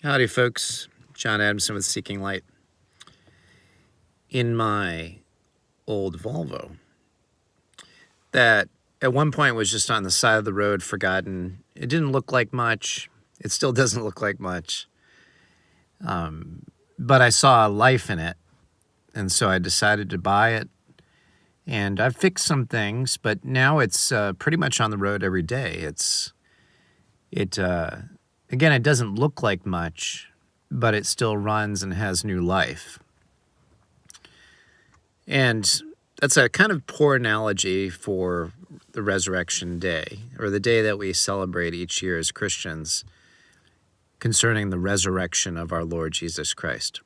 Howdy, folks. John Adamson with Seeking Light. In my old Volvo, that at one point was just on the side of the road, forgotten. It didn't look like much. It still doesn't look like much. But I saw a life in it, and so I decided to buy it. And I've fixed some things, but now it's pretty much on the road every day. Again, it doesn't look like much, but it still runs and has new life. And that's a kind of poor analogy for the Resurrection Day, or the day that we celebrate each year as Christians concerning the resurrection of our Lord Jesus Christ.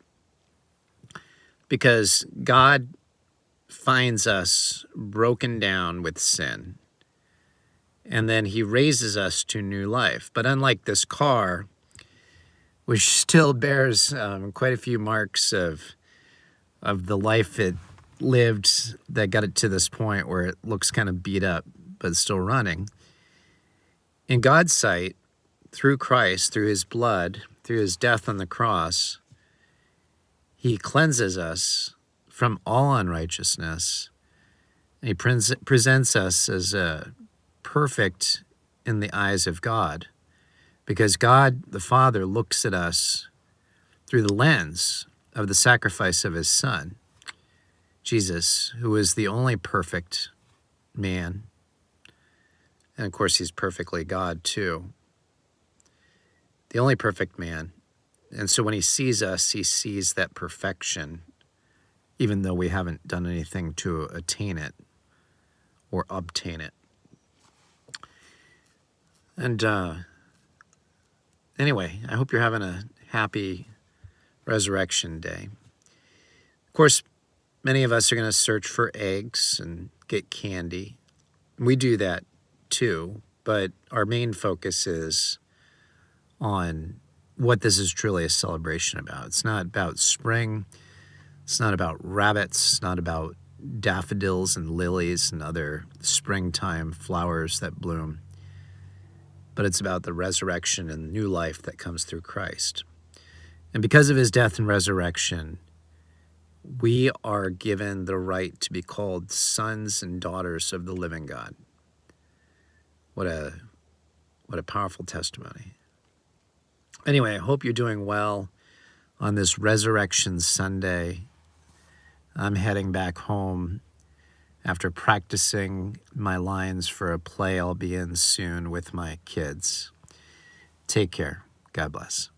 Because God finds us broken down with sin, and then he raises us to new life. But unlike this car, which still bears quite a few marks of the life it lived that got it to this point where it looks kind of beat up, but still running, in God's sight, through Christ, through his blood, through his death on the cross, he cleanses us from all unrighteousness. And he presents us as perfect in the eyes of God, because God the Father looks at us through the lens of the sacrifice of his Son, Jesus, who is the only perfect man. And of course, he's perfectly God too. The only perfect man. And so when he sees us, he sees that perfection, even though we haven't done anything to attain it or obtain it. And anyway, I hope you're having a happy Resurrection Day. Of course, many of us are going to search for eggs and get candy. We do that too, but our main focus is on what this is truly a celebration about. It's not about spring. It's not about rabbits. It's not about daffodils and lilies and other springtime flowers that bloom. But it's about the resurrection and new life that comes through Christ. And because of his death and resurrection, we are given the right to be called sons and daughters of the living God. What a powerful testimony. Anyway, I hope you're doing well on this Resurrection Sunday. I'm heading back home after practicing my lines for a play I'll be in soon with my kids. Take care. God bless.